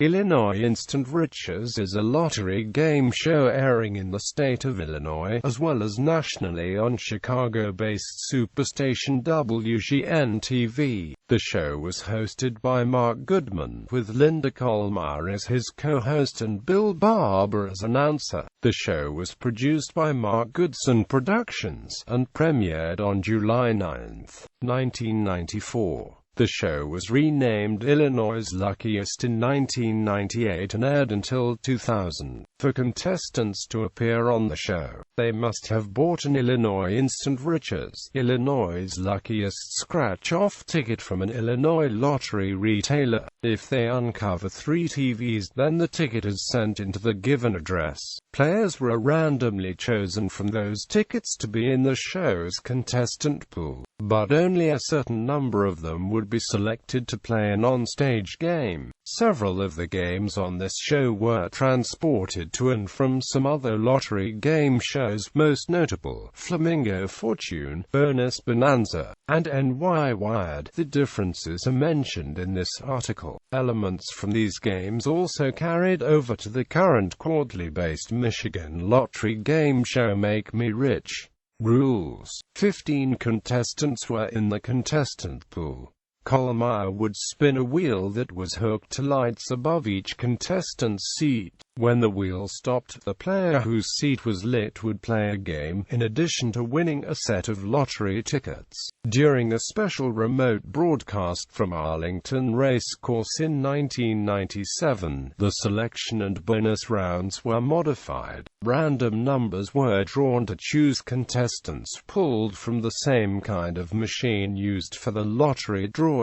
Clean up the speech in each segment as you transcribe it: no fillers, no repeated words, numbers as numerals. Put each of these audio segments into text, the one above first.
Illinois Instant Riches is a lottery game show airing in the state of Illinois, as well as nationally on Chicago-based Superstation WGN-TV. The show was hosted by Mark Goodman, with Linda Kollmeyer as his co-host and Bill Barber as announcer. The show was produced by Mark Goodson Productions, and premiered on July 9, 1994. The show was renamed Illinois Luckiest in 1998 and aired until 2000. For contestants to appear on the show, they must have bought an Illinois Instant Riches, Illinois Luckiest scratch-off ticket from an Illinois lottery retailer. If they uncover 3 TVs, then the ticket is sent into the given address. Players were randomly chosen from those tickets to be in the show's contestant pool, but only a certain number of them would be selected to play an on-stage game. Several of the games on this show were transported to and from some other lottery game shows, most notable Flamingo Fortune, Bonus Bonanza, and NY Wired. The differences are mentioned in this article. Elements from these games also carried over to the current quarterly-based Michigan lottery game show Make Me Rich. Rules: 15 contestants were in the contestant pool. Kollmeyer would spin a wheel that was hooked to lights above each contestant's seat. When the wheel stopped, the player whose seat was lit would play a game, in addition to winning a set of lottery tickets. During a special remote broadcast from Arlington Racecourse in 1997, the selection and bonus rounds were modified. Random numbers were drawn to choose contestants pulled from the same kind of machine used for the lottery drawings.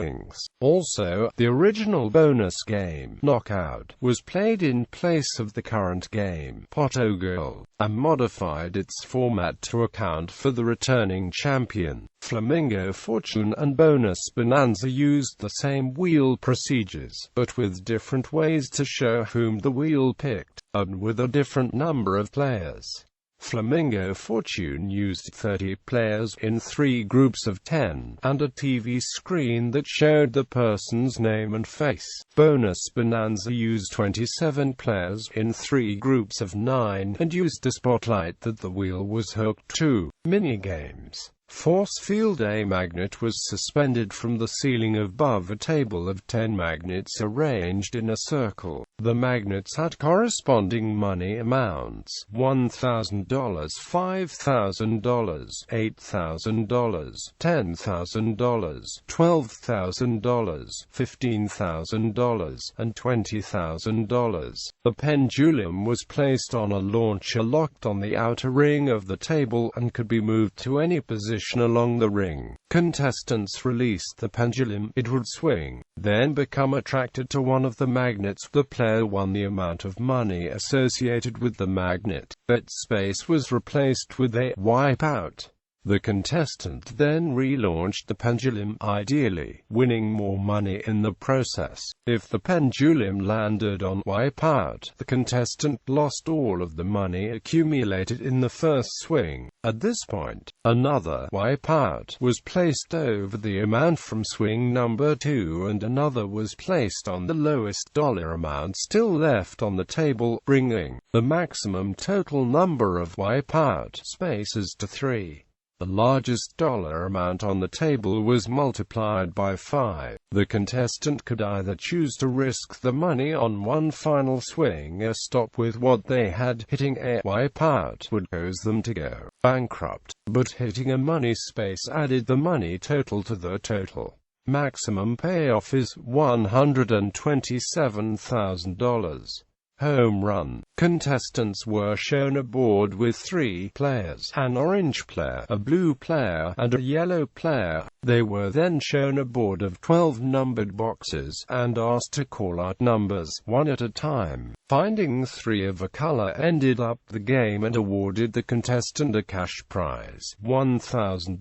Also, the original bonus game, Knockout, was played in place of the current game, Pot O Girl, and modified its format to account for the returning champion. Flamingo Fortune and Bonus Bonanza used the same wheel procedures, but with different ways to show whom the wheel picked, and with a different number of players. Flamingo Fortune used 30 players in 3 groups of 10, and a TV screen that showed the person's name and face. Bonus Bonanza used 27 players in 3 groups of 9, and used a spotlight that the wheel was hooked to. Minigames: Force field: a magnet was suspended from the ceiling above a table of 10 magnets arranged in a circle. The magnets had corresponding money amounts: $1,000, $5,000, $8,000, $10,000, $12,000, $15,000, and $20,000. The pendulum was placed on a launcher locked on the outer ring of the table and could be moved to any position along the ring. Contestants released the pendulum. It would swing, then become attracted to one of the magnets. The player won the amount of money associated with the magnet. Bet space was replaced with a wipeout. The contestant then relaunched the pendulum, ideally winning more money in the process. If the pendulum landed on wipeout, the contestant lost all of the money accumulated in the first swing. At this point, another wipeout was placed over the amount from swing number 2, and another was placed on the lowest dollar amount still left on the table, bringing the maximum total number of wipeout spaces to 3. The largest dollar amount on the table was multiplied by 5. The contestant could either choose to risk the money on one final swing or stop with what they had. Hitting a wipeout would cause them to go bankrupt, but hitting a money space added the money total to the total. Maximum payoff is $127,000. Home run. Contestants were shown a board with 3 players, an orange player, a blue player, and a yellow player. They were then shown a board of 12 numbered boxes, and asked to call out numbers, one at a time. Finding 3 of a color ended up the game and awarded the contestant a cash prize, $1,000,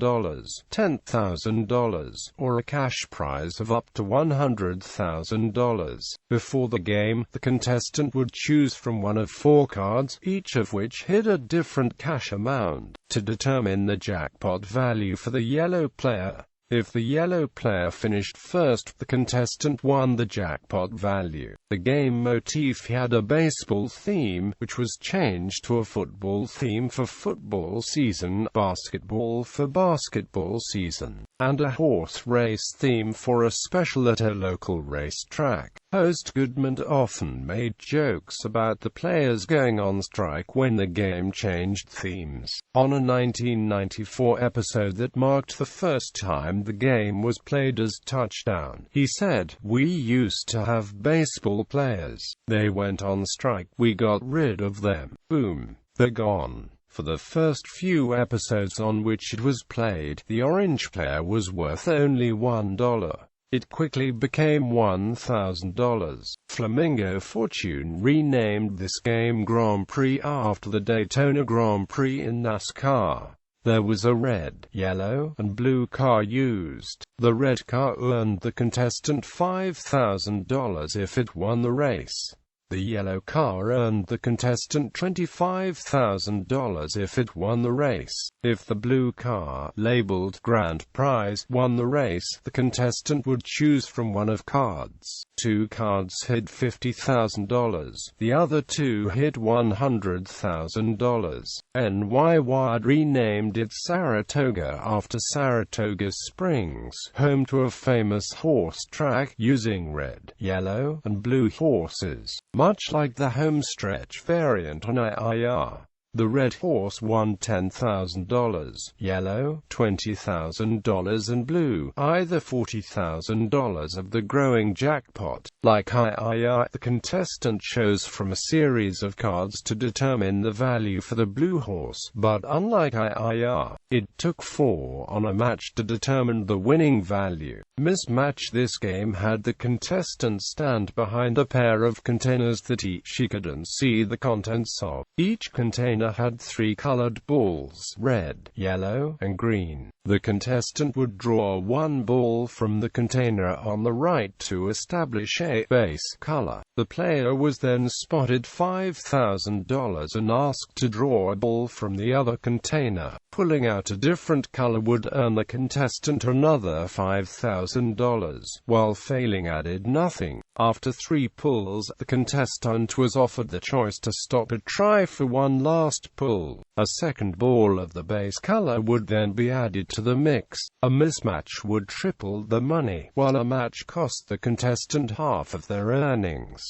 $10,000, or a cash prize of up to $100,000. Before the game, the contestant would choose from one of 4 cards, each of which hid a different cash amount, to determine the jackpot value for the yellow player. If the yellow player finished first, the contestant won the jackpot value. The game motif had a baseball theme, which was changed to a football theme for football season, basketball for basketball season, and a horse race theme for a special at a local racetrack. Host Goodman often made jokes about the players going on strike when the game changed themes. On a 1994 episode that marked the first time the game was played as Touchdown, he said, "We used to have baseball players. They went on strike. We got rid of them. Boom. They're gone." For the first few episodes on which it was played, the orange player was worth only $1. It quickly became $1,000. Flamingo Fortune renamed this game Grand Prix after the Daytona Grand Prix in NASCAR. There was a red, yellow, and blue car used. The red car earned the contestant $5,000 if it won the race. The yellow car earned the contestant $25,000 if it won the race. If the blue car, labeled Grand Prize, won the race, the contestant would choose from one of cards. 2 cards hit $50,000. The other 2 hit $100,000. NY Wired renamed it Saratoga after Saratoga Springs, home to a famous horse track, using red, yellow, and blue horses, much like the homestretch variant on IIR. The red horse won $10,000, yellow, $20,000 and blue, either $40,000 of the growing jackpot. Like IIR, the contestant chose from a series of cards to determine the value for the blue horse, but unlike IIR, it took 4 on a match to determine the winning value. Mismatch. This game had the contestant stand behind a pair of containers that she couldn't see the contents of. Each container had 3 colored balls, red, yellow, and green. The contestant would draw 1 ball from the container on the right to establish a base color. The player was then spotted $5,000 and asked to draw a ball from the other container. Pulling out a different color would earn the contestant another $5,000, while failing added nothing. After 3 pulls, the contestant was offered the choice to stop and try for one last pull. A second ball of the base color would then be added to the mix. A mismatch would triple the money, while a match cost the contestant half of their earnings.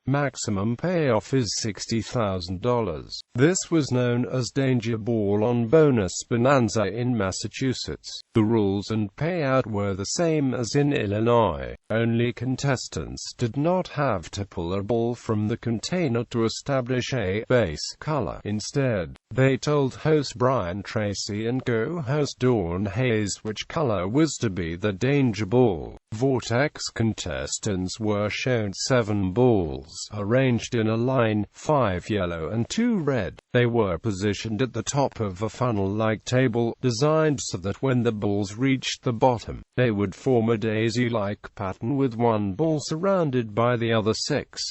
Maximum payoff is $60,000. This was known as Danger Ball on Bonus Bonanza in Massachusetts. The rules and payout were the same as in Illinois, only contestants did not have to pull a ball from the container to establish a base color. Instead, they told host Brian Tracy and co-host Dawn Hayes which color was to be the Danger Ball. Vortex contestants were shown 7 balls, arranged in a line, 5 yellow and 2 red. They were positioned at the top of a funnel-like table, designed so that when the balls reached the bottom, they would form a daisy-like pattern with 1 ball surrounded by the other 6.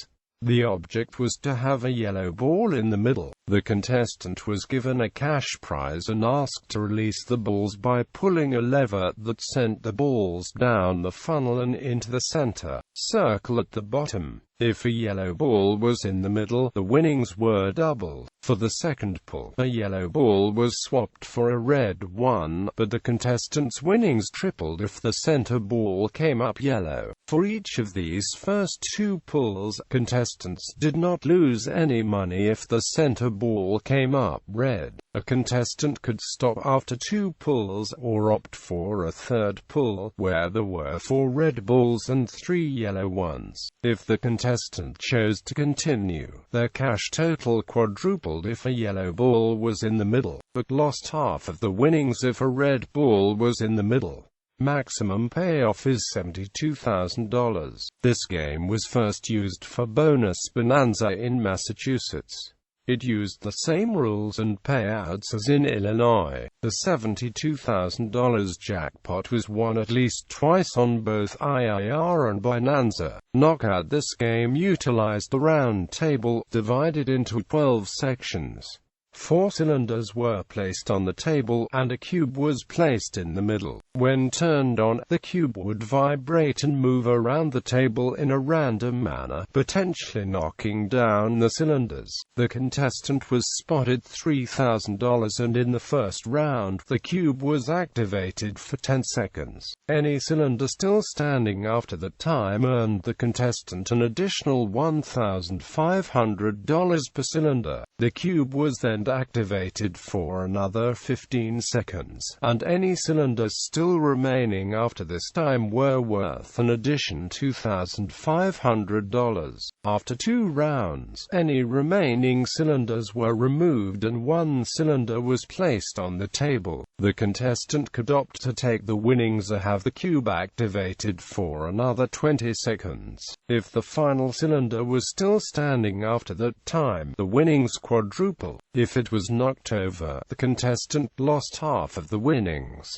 The object was to have a yellow ball in the middle. The contestant was given a cash prize and asked to release the balls by pulling a lever that sent the balls down the funnel and into the center circle at the bottom. If a yellow ball was in the middle, the winnings were doubled. For the second pull, a yellow ball was swapped for a red one, but the contestant's winnings tripled if the center ball came up yellow. For each of these first 2 pulls, contestants did not lose any money if the center ball came up red. A contestant could stop after 2 pulls, or opt for a third pull, where there were 4 red balls and 3 yellow ones. If the contestant chose to continue, their cash total quadrupled if a yellow ball was in the middle, but lost half of the winnings if a red ball was in the middle. Maximum payoff is $72,000. This game was first used for Bonus Bonanza in Massachusetts. It used the same rules and payouts as in Illinois. The $72,000 jackpot was won at least twice on both IIR and Bonanza. Knockout. This game utilized the round table, divided into 12 sections. 4 cylinders were placed on the table, and a cube was placed in the middle. When turned on, the cube would vibrate and move around the table in a random manner, potentially knocking down the cylinders. The contestant was spotted $3,000, and in the first round, the cube was activated for 10 seconds. Any cylinder still standing after that time earned the contestant an additional $1,500 per cylinder. The cube was then activated for another 15 seconds, and any cylinders still remaining after this time were worth an additional $2,500. After 2 rounds, any remaining cylinders were removed and 1 cylinder was placed on the table. The contestant could opt to take the winnings or have the cube activated for another 20 seconds. If the final cylinder was still standing after that time, the winnings quadruple. If it was knocked over, the contestant lost half of the winnings.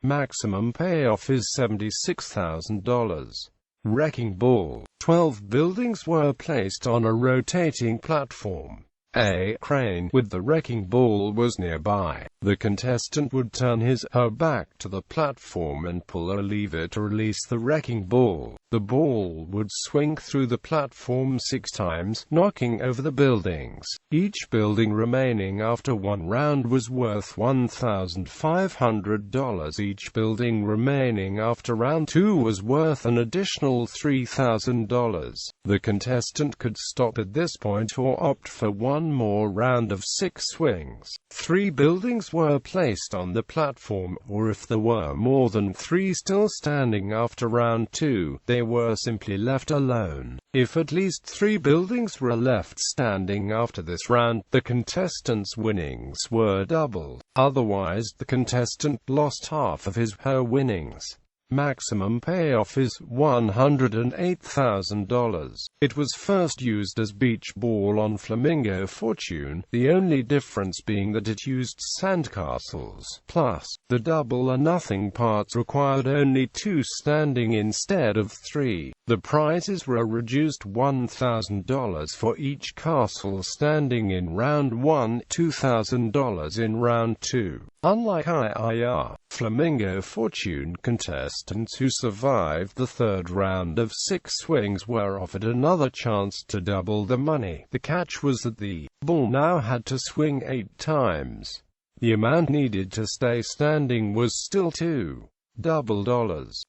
Maximum payoff is $76,000. Wrecking ball. 12 buildings were placed on a rotating platform. A crane with the wrecking ball was nearby. The contestant would turn his/her back to the platform and pull a lever to release the wrecking ball. The ball would swing through the platform 6 times, knocking over the buildings. Each building remaining after 1 round was worth $1,500. Each building remaining after round 2 was worth an additional $3,000. The contestant could stop at this point or opt for one more round of 6 swings. 3 buildings were placed on the platform, or if there were more than 3 still standing after round 2, they were simply left alone. If at least 3 buildings were left standing after this round, the contestant's winnings were doubled. Otherwise, the contestant lost half of his/her winnings. Maximum payoff is $108,000. It was first used as beach ball on Flamingo Fortune, the only difference being that it used sandcastles. Plus, the double or nothing parts required only 2 standing instead of 3. The prizes were reduced $1,000 for each castle standing in round 1, $2,000 in round 2. Unlike IIR, Flamingo Fortune contestants who survived the 3rd round of 6 swings were offered another chance to double the money. The catch was that the ball now had to swing 8 times. The amount needed to stay standing was still $2.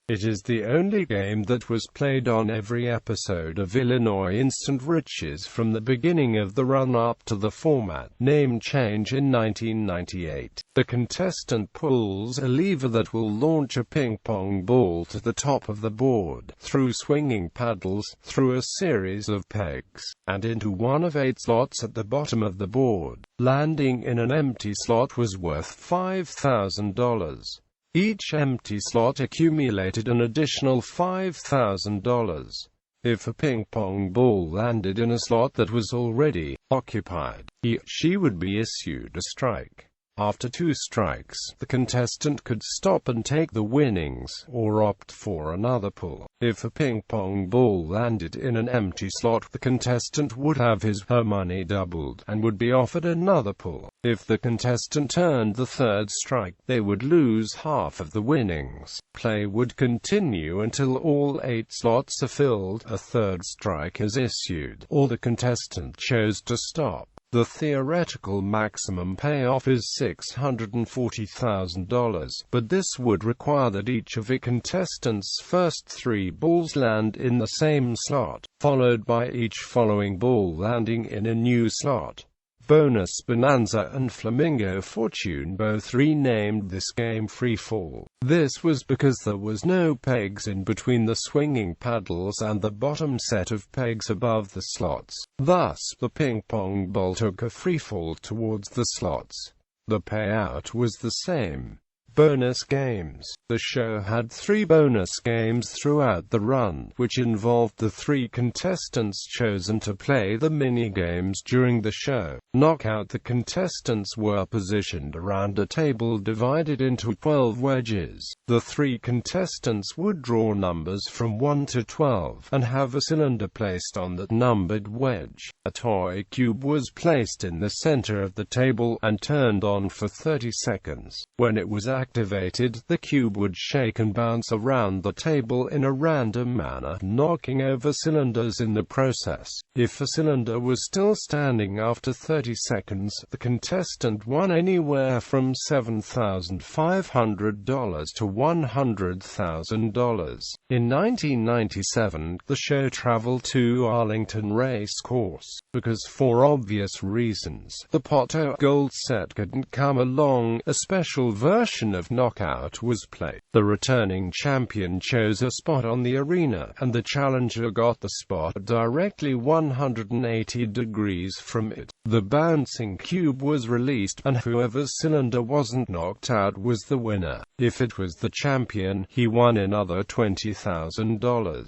It is the only game that was played on every episode of Illinois Instant Riches from the beginning of the run-up to the format name change in 1998. The contestant pulls a lever that will launch a ping-pong ball to the top of the board, through swinging paddles, through a series of pegs, and into one of 8 slots at the bottom of the board. Landing in an empty slot was worth $5,000. Each empty slot accumulated an additional $5,000. If a ping-pong ball landed in a slot that was already occupied, he/she would be issued a strike. After 2 strikes, the contestant could stop and take the winnings, or opt for another pull. If a ping-pong ball landed in an empty slot, the contestant would have his/her money doubled, and would be offered another pull. If the contestant earned the 3rd strike, they would lose half of the winnings. Play would continue until all 8 slots are filled, a 3rd strike is issued, or the contestant chose to stop. The theoretical maximum payoff is $640,000, but this would require that each of the contestants' first 3 balls land in the same slot, followed by each following ball landing in a new slot. Bonus Bonanza and Flamingo Fortune both renamed this game Free Fall. This was because there was no pegs in between the swinging paddles and the bottom set of pegs above the slots. Thus, the ping-pong ball took a free fall towards the slots. The payout was the same. Bonus games. The show had 3 bonus games throughout the run, which involved the 3 contestants chosen to play the mini-games during the show. Knockout: the contestants were positioned around a table divided into 12 wedges. The 3 contestants would draw numbers from 1 to 12, and have a cylinder placed on the numbered wedge. A toy cube was placed in the center of the table, and turned on for 30 seconds. When it was activated, the cube would shake and bounce around the table in a random manner, knocking over cylinders in the process. If a cylinder was still standing after 30 seconds, the contestant won anywhere from $7,500 to $100,000. In 1997, the show traveled to Arlington Race Course, because for obvious reasons, the pot o' gold set couldn't come along. A special version of Knockout was played. The returning champion chose a spot on the arena, and the challenger got the spot directly 180 degrees from it. The bouncing cube was released, and whoever's cylinder wasn't knocked out was the winner. If it was the champion, he won another $20,000.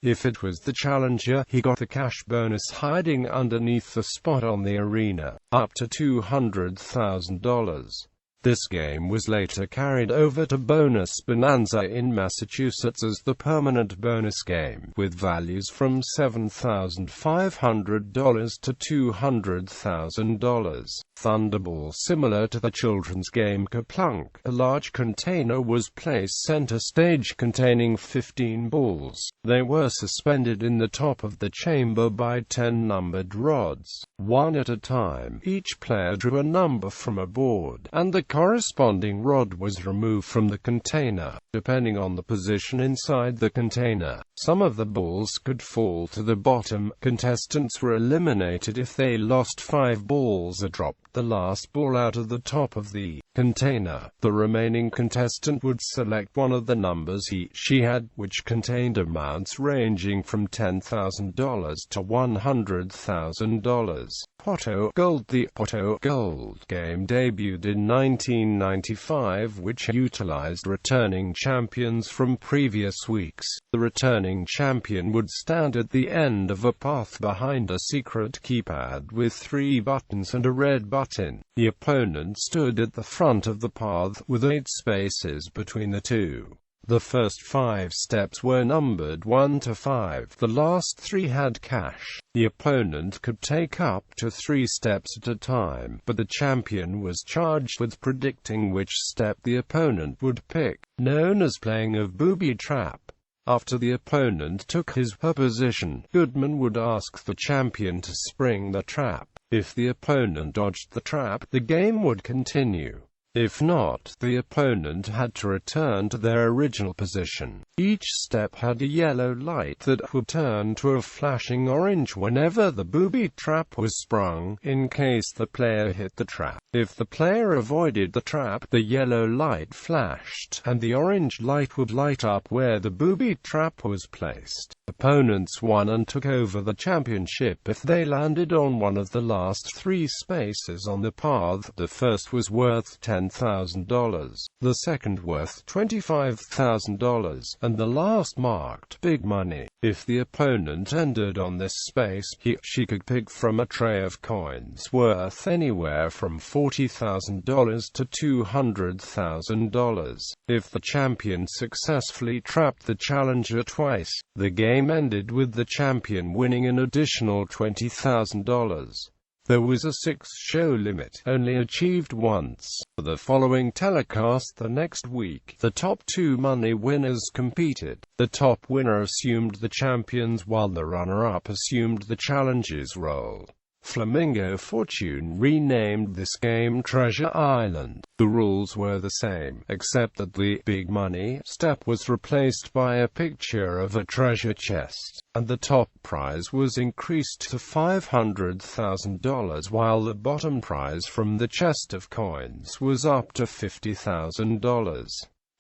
If it was the challenger, he got the cash bonus hiding underneath the spot on the arena, up to $200,000. This game was later carried over to Bonus Bonanza in Massachusetts as the permanent bonus game, with values from $7,500 to $200,000. Thunderball: similar to the children's game Kerplunk, a large container was placed center stage containing 15 balls. They were suspended in the top of the chamber by 10 numbered rods, one at a time. Each player drew a number from a board, and the corresponding rod was removed from the container, depending on the position inside the container. Some of the balls could fall to the bottom. Contestants were eliminated if they lost 5 balls or dropped the last ball out of the top of the container. The remaining contestant would select one of the numbers she had, which contained amounts ranging from $10,000 to $100,000. Pot o' Gold: the Pot o' Gold game debuted in 1995, which utilized returning champions from previous weeks. The returning champion would stand at the end of a path behind a secret keypad with 3 buttons and a red button. The opponent stood at the front of the path, with 8 spaces between the two. The first 5 steps were numbered 1 to 5. The last 3 had cash. The opponent could take up to 3 steps at a time, but the champion was charged with predicting which step the opponent would pick, known as playing a booby trap. After the opponent took her position, Goodman would ask the champion to spring the trap. If the opponent dodged the trap, the game would continue. If not, the opponent had to return to their original position. Each step had a yellow light that would turn to a flashing orange whenever the booby trap was sprung, in case the player hit the trap. If the player avoided the trap, the yellow light flashed, and the orange light would light up where the booby trap was placed. Opponents won and took over the championship if they landed on one of the last 3 spaces on the path. The first was worth $10,000, the second worth $25,000, and the last marked big money. If the opponent ended on this space, she could pick from a tray of coins worth anywhere from $40,000 to $200,000. If the champion successfully trapped the challenger twice, the game ended with the champion winning an additional $20,000. There was a 6-show limit, only achieved once. For the following telecast the next week, the top 2 money winners competed. The top winner assumed the champions, while the runner-up assumed the challenger's role. Flamingo Fortune renamed this game Treasure Island. The rules were the same, except that the big money step was replaced by a picture of a treasure chest, and the top prize was increased to $500,000, while the bottom prize from the chest of coins was up to $50,000.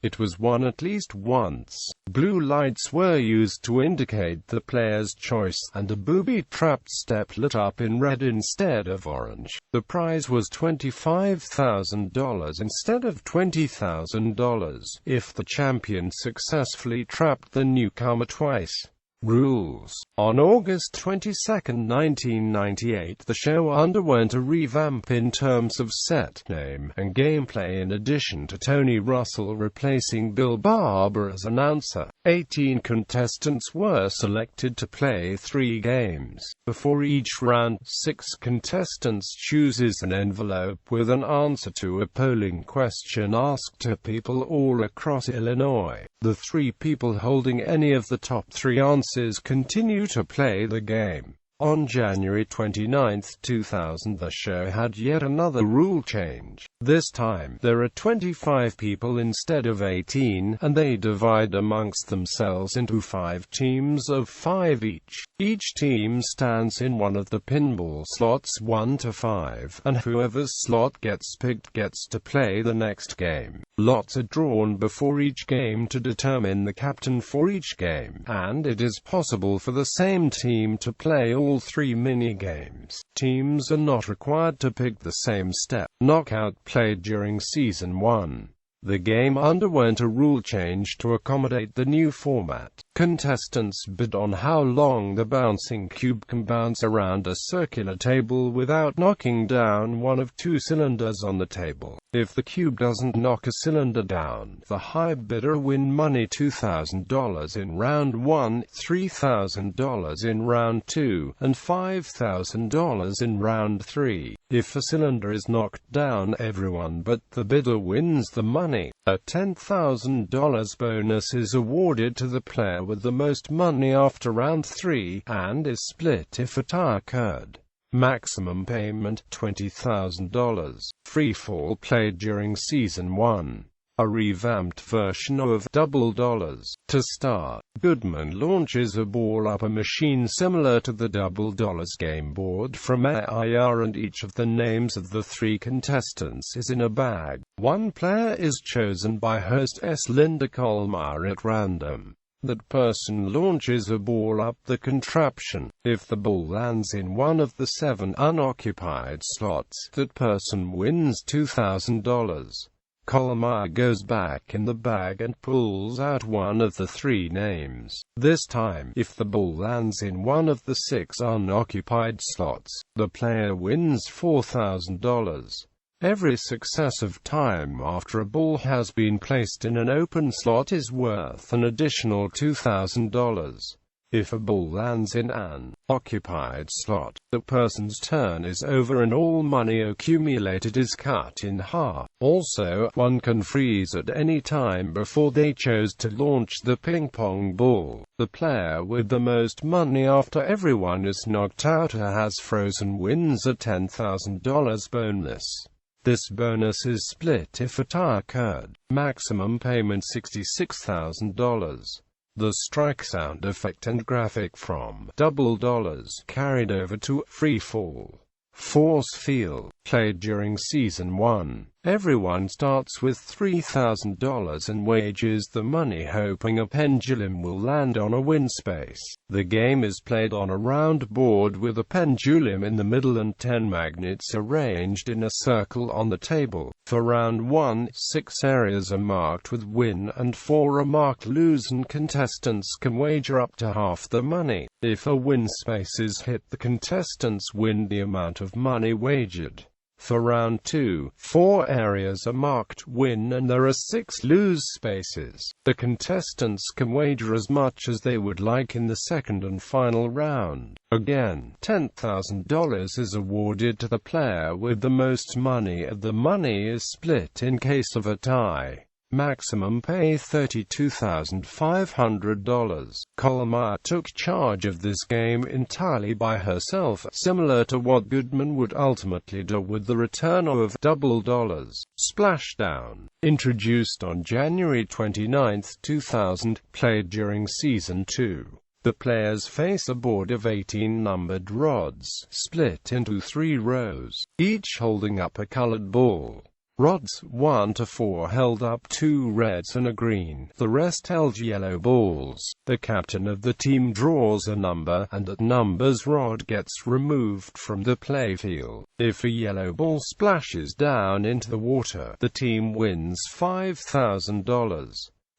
It was won at least once. Blue lights were used to indicate the player's choice, and a booby-trapped step lit up in red instead of orange. The prize was $25,000 instead of $20,000 if the champion successfully trapped the newcomer twice. Rules. On August 22, 1998, the show underwent a revamp in terms of set, name, and gameplay in addition to Tony Russell replacing Bill Barber as announcer. 18 contestants were selected to play 3 games. Before each round, 6 contestants chooses an envelope with an answer to a polling question asked to people all across Illinois. The 3 people holding any of the top 3 answers continue to play the game. On January 29, 2000, the show had yet another rule change. This time, there are 25 people instead of 18, and they divide amongst themselves into 5 teams of 5 each. Each team stands in one of the pinball slots 1 to 5, and whoever's slot gets picked gets to play the next game. Lots are drawn before each game to determine the captain for each game, and it is possible for the same team to play all 3 mini-games. Teams are not required to pick the same step. Knockout played during Season 1. The game underwent a rule change to accommodate the new format. Contestants bid on how long the bouncing cube can bounce around a circular table without knocking down one of 2 cylinders on the table. If the cube doesn't knock a cylinder down, the high bidder win money, $2,000 in round 1, $3,000 in round 2, and $5,000 in round 3. If a cylinder is knocked down, everyone but the bidder wins the money. A $10,000 bonus is awarded to the player with the most money after round 3, and is split if a tie occurred. Maximum payment, $20,000. Free Fall played during Season 1. A revamped version of Double Dollars. To start, Goodman launches a ball up a machine similar to the Double Dollars game board from AIR, and each of the names of the 3 contestants is in a bag. One player is chosen by hostess Linda Kollmeyer at random. That person launches a ball up the contraption. If the ball lands in one of the 7 unoccupied slots, that person wins $2,000. Kollmeyer goes back in the bag and pulls out one of the 3 names. This time, if the ball lands in one of the 6 unoccupied slots, the player wins $4,000. Every successive time after a ball has been placed in an open slot is worth an additional $2,000. If a ball lands in an occupied slot, the person's turn is over and all money accumulated is cut in half. Also, one can freeze at any time before they chose to launch the ping-pong ball. The player with the most money after everyone is knocked out or has frozen wins a $10,000 bonus. This bonus is split if a tie occurred. Maximum payment $66,000. The strike sound effect and graphic from Double Dollars carried over to Free Fall. Force Field played during Season 1. Everyone starts with $3,000 and wagers the money hoping a pendulum will land on a win space. The game is played on a round board with a pendulum in the middle and 10 magnets arranged in a circle on the table. For round 1, 6 areas are marked with win and 4 are marked lose, and contestants can wager up to half the money. If a win space is hit, the contestants win the amount of money wagered. For round 2, 4 areas are marked win and there are 6 lose spaces. The contestants can wager as much as they would like in the second and final round. Again, $10,000 is awarded to the player with the most money, and the money is split in case of a tie. Maximum pay $32,500. Kollmeyer took charge of this game entirely by herself, similar to what Goodman would ultimately do with the return of Double Dollars. Splashdown, introduced on January 29, 2000, played during Season 2. The players face a board of 18 numbered rods, split into 3 rows, each holding up a colored ball. Rods 1 to 4 held up 2 reds and a green. The rest held yellow balls. The captain of the team draws a number, and that number's rod gets removed from the playfield. If a yellow ball splashes down into the water, the team wins $5,000.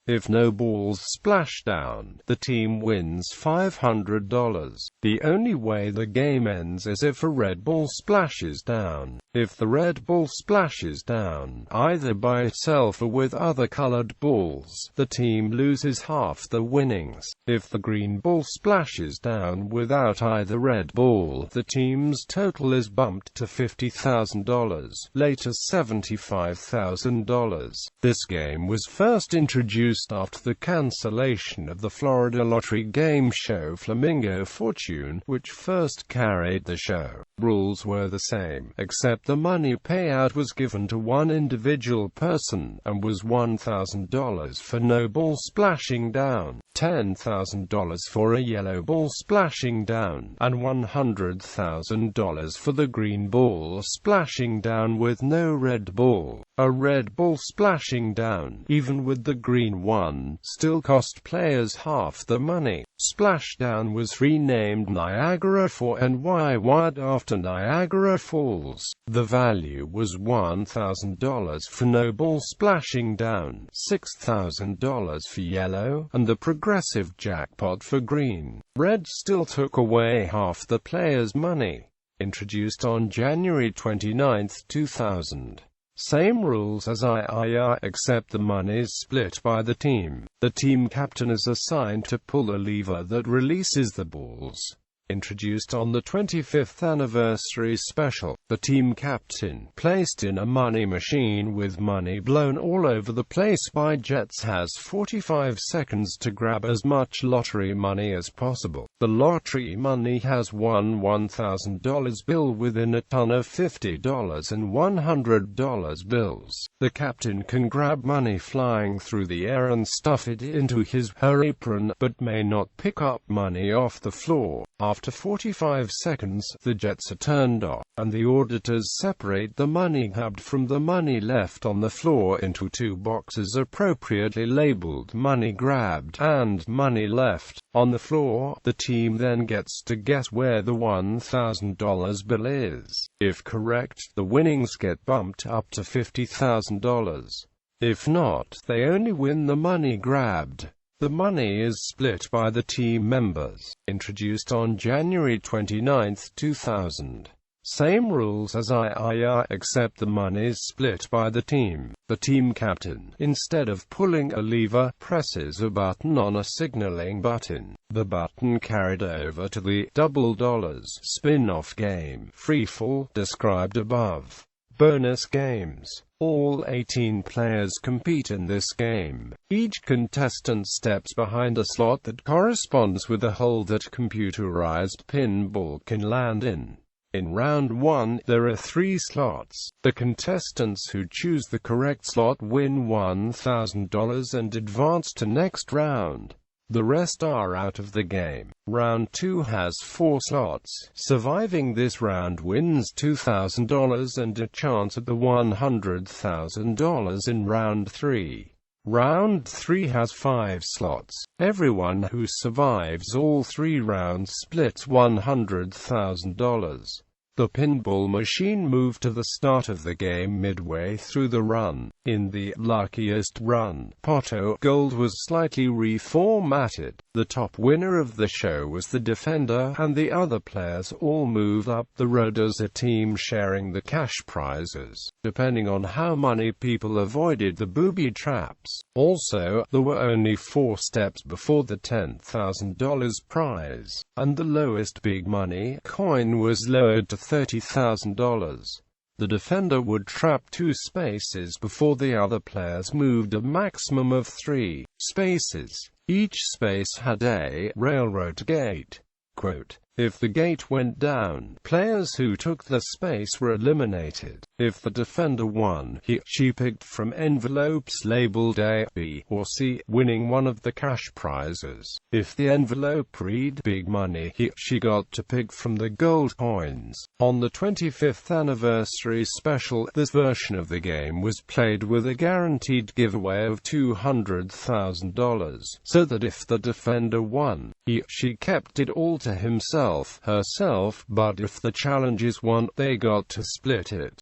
If no balls splash down, the team wins $500. The only way the game ends is if a red ball splashes down. If the red ball splashes down, either by itself or with other colored balls, the team loses half the winnings. If the green ball splashes down without either red ball, the team's total is bumped to $50,000, later $75,000. This game was first introduced after the cancellation of the Florida lottery game show Flamingo Fortune, which first carried the show. Rules were the same, except the money payout was given to one individual person, and was $1,000 for no ball splashing down, $10,000 for a yellow ball splashing down, and $100,000 for the green ball splashing down with no red ball. A red ball splashing down, even with the green one, still cost players half the money. Splashdown was renamed Niagara for NY after Niagara Falls. The value was $1,000 for no ball splashing down, $6,000 for yellow, and the progressive jackpot for green. Red still took away half the players' money. Introduced on January 29, 2000. Same rules as II, except the money's split by the team. The team captain is assigned to pull a lever that releases the balls. Introduced on the 25th anniversary special, the team captain, placed in a money machine with money blown all over the place by jets, has 45 seconds to grab as much lottery money as possible. The lottery money has one $1,000 bill within a ton of $50 and $100 bills. The captain can grab money flying through the air and stuff it into her apron, but may not pick up money off the floor. After 45 seconds, the jets are turned off, and the auditors separate the money grabbed from the money left on the floor into 2 boxes appropriately labeled Money Grabbed and Money Left. On the floor, the team then gets to guess where the $1,000 bill is. If correct, the winnings get bumped up to $50,000. If not, they only win the money grabbed. The money is split by the team members. Introduced on January 29, 2000. Same rules as II, except the money's split by the team. The team captain, instead of pulling a lever, presses a button on a signaling button. The button carried over to the Double Dollars spin-off game, Free Fall, described above. Bonus games. All 18 players compete in this game. Each contestant steps behind a slot that corresponds with a hole that computerized pinball can land in. In round 1, there are 3 slots. The contestants who choose the correct slot win $1,000 and advance to next round. The rest are out of the game. Round 2 has 4 slots. Surviving this round wins $2,000 and a chance at the $100,000 in round 3. Round 3 has 5 slots. Everyone who survives all 3 rounds splits $100,000. The pinball machine moved to the start of the game midway through the run. In the Luckiest run, pot o' gold was slightly reformatted. The top winner of the show was the defender, and the other players all moved up the road as a team, sharing the cash prizes, depending on how many people avoided the booby traps. Also, there were only 4 steps before the $10,000 prize, and the lowest big money coin was lowered to $30,000. The defender would trap 2 spaces before the other players moved a maximum of 3 spaces. Each space had a railroad gate. Quote, If the gate went down, players who took the space were eliminated. If the defender won, he/she picked from envelopes labeled A, B, or C, winning one of the cash prizes. If the envelope read Big Money, he/she got to pick from the gold coins. On the 25th anniversary special, this version of the game was played with a guaranteed giveaway of $200,000, so that if the defender won, he/she kept it all to himself/herself, but if the challengers won, they got to split it.